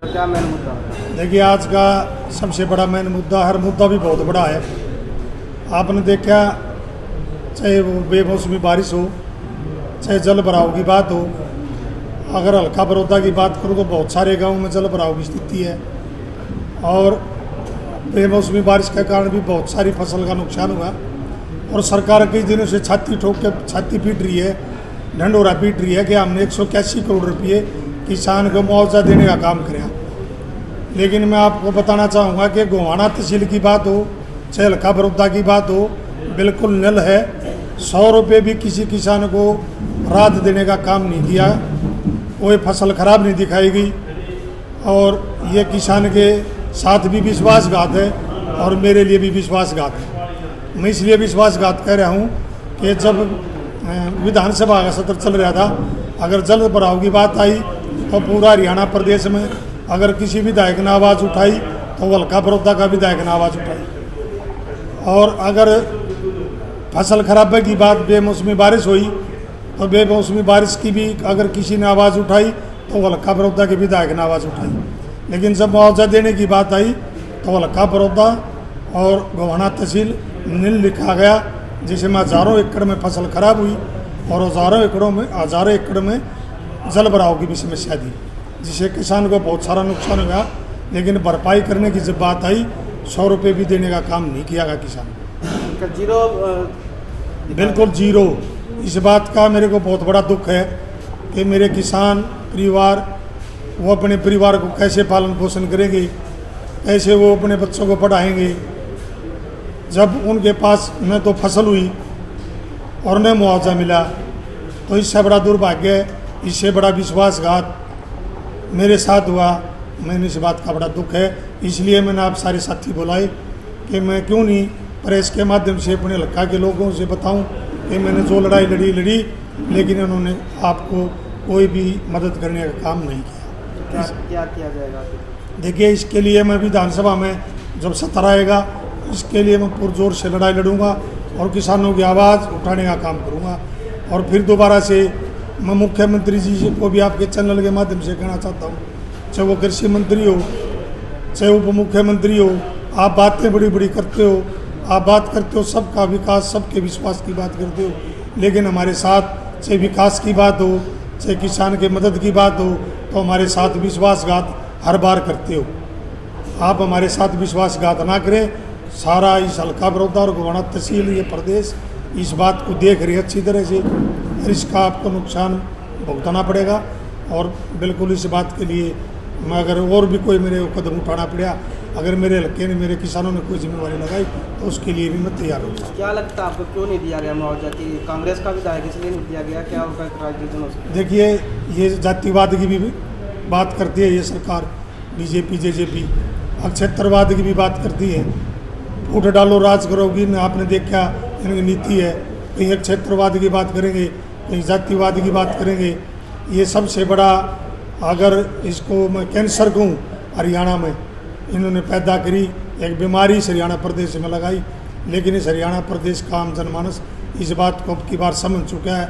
क्या मेन मुद्दा? देखिए, आज का सबसे बड़ा मेन मुद्दा, हर मुद्दा भी बहुत बड़ा है। आपने देखा, चाहे वो बेमौसमी बारिश हो, चाहे जल भराव की बात हो। अगर हल्का बरौदा की बात करूँ तो बहुत सारे गांवों में जल भराव की स्थिति है और बेमौसमी बारिश के कारण भी बहुत सारी फसल का नुकसान हुआ। और सरकार कई दिनों से छाती ठोक के छाती पीट रही है, ढंढोरा पीट रही है कि हमने 181 करोड़ रुपये किसान को मुआवजा देने का काम किया। लेकिन मैं आपको बताना चाहूँगा कि गोहाना तहसील की बात हो, चाहे हल्का बरौदा की बात हो, बिल्कुल नल है। 100 रुपये भी किसी किसान को राहत देने का काम नहीं किया। कोई फसल खराब नहीं दिखाई गई और ये किसान के साथ भी विश्वासघात है और मेरे लिए भी विश्वासघात है। मैं इसलिए विश्वासघात कह रहा हूँ कि जब विधानसभा का सत्र चल रहा था, अगर जल भराव की बात आई तो पूरा हरियाणा प्रदेश में अगर किसी विधायक ने आवाज़ उठाई तो वो हल्का बरौदा का विधायक ने आवाज़ उठाई। और अगर फसल खराबे की बात, बेमौसमी बारिश हुई तो बेमौसमी बारिश की भी अगर किसी ने आवाज़ उठाई तो वो हल्का बरौदा के विधायक ने आवाज़ उठाई। लेकिन जब मुआवजा देने की बात आई तो हल्का बरौदा और गोहाना तहसील नील लिखा गया, जिसमें हज़ारों एकड़ में फसल खराब हुई और हज़ारों एकड़ में जल भराव की भी समस्या थी, जिससे किसान को बहुत सारा नुकसान हुआ। लेकिन भरपाई करने की जब बात आई, 100 रुपये भी देने का काम नहीं किया गया किसान को। जीरो, बिल्कुल जीरो। इस बात का मेरे को बहुत बड़ा दुख है कि मेरे किसान परिवार, वो अपने परिवार को कैसे पालन पोषण करेंगे, कैसे वो अपने बच्चों को पढ़ाएंगे, जब उनके पास न तो फसल हुई और न मुआवजा मिला। तो इससे बड़ा दुर्भाग्य है, इससे बड़ा विश्वासघात मेरे साथ हुआ। मैंने इस बात का बड़ा दुख है। इसलिए मैंने आप सारे साथी बुलाए कि मैं क्यों नहीं प्रेस के माध्यम से अपने इलाका के लोगों से बताऊं कि मैंने जो लड़ाई लड़ी, लेकिन उन्होंने आपको कोई भी मदद करने का काम नहीं किया। क्या किया जाएगा? देखिए, इसके लिए मैं विधानसभा में जब सत्र आएगा, इसके लिए मैं पुरजोर से लड़ाई लड़ूंगा और किसानों की आवाज़ उठाने का काम करूंगा। और फिर दोबारा से मैं मुख्यमंत्री जी को भी आपके चैनल के माध्यम से कहना चाहता हूँ, चाहे वो कृषि मंत्री हो, चाहे उप मुख्यमंत्री हो, आप बातें बड़ी बड़ी करते हो, आप बात करते हो सबका विकास, सबके विश्वास की बात करते हो, लेकिन हमारे साथ चाहे विकास की बात हो, चाहे किसान के मदद की बात हो, तो हमारे साथ विश्वासघात हर बार करते हो। आप हमारे साथ विश्वासघात ना करें। सारा इस हल्का बरौदा और गोहाना तहसील, ये प्रदेश इस बात को देख रही है अच्छी तरह से, और इसका आपको नुकसान भुगतना पड़ेगा। और बिल्कुल इस बात के लिए मैं, अगर और भी कोई मेरे कदम उठाना पड़ा, अगर मेरे हल्के ने, मेरे किसानों ने कोई जिम्मेवारी लगाई तो उसके लिए भी मैं तैयार हूँ। क्या लगता है आपको, क्यों नहीं दिया गया मुआवजा? कि कांग्रेस का विधायक इसलिए नहीं दिया गया? क्या उनका राजनीति हो सकता है? देखिए, ये जातिवाद की भी बात करती है ये सरकार, बीजेपी जेजेपी, क्षेत्रवाद की भी बात करती है। फूट डालो राज करोगी न, आपने देखा इनकी नीति है, कहीं क्षेत्रवाद की बात करेंगे, कहीं जातिवाद की बात करेंगे। ये सबसे बड़ा, अगर इसको मैं कैंसर कहूँ, हरियाणा में इन्होंने पैदा करी एक बीमारी इस हरियाणा प्रदेश में लगाई। लेकिन इस हरियाणा प्रदेश का आम जनमानस इस बात को अब की बार समझ चुका है।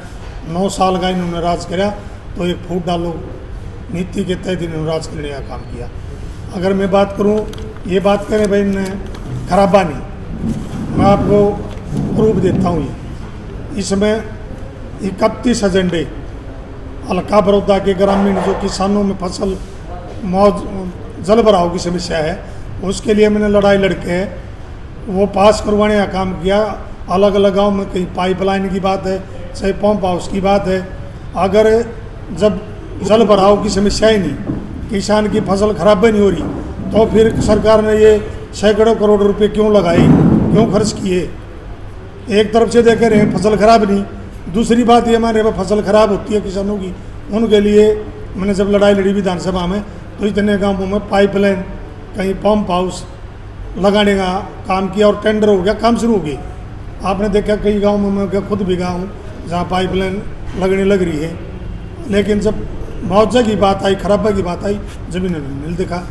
9 साल का इन्होंने राज किया, तो एक फूट डालो नीति के तहत इन्होंने राज करने का काम किया। अगर मैं बात करूँ, ये बात करें भाई ने खराबा नहीं, मैं आपको प्रूफ देता हूँ। ये इसमें 31 एजेंडे हल्का बरौदा के ग्रामीण, जो किसानों में फसल जल भराव की समस्या है, उसके लिए मैंने लड़ाई लड़के वो पास करवाने का काम किया। अलग अलग गांव में कहीं पाइपलाइन की बात है, चाहे पंप हाउस की बात है। अगर जब जल भराव की समस्या ही नहीं, किसान की फसल खराब नहीं हो रही, तो फिर सरकार ने ये सैकड़ों करोड़ रुपए क्यों लगाए, क्यों खर्च किए? एक तरफ से देखे रहे फसल खराब नहीं, दूसरी बात ये हमारे फसल खराब होती है किसानों की, उनके लिए मैंने जब लड़ाई लड़ी विधानसभा में, तो इतने गांवों में पाइपलाइन, कहीं पंप हाउस लगाने का काम किया और टेंडर हो गया, काम शुरू हो गए। आपने देखा कई गाँव में, मैं खुद भी गया हूँ जहाँ पाइपलाइन लगने लग रही है। लेकिन जब मुआवजा की बात आई, खराबा की बात आई, जब इन्होंने नहीं देखा।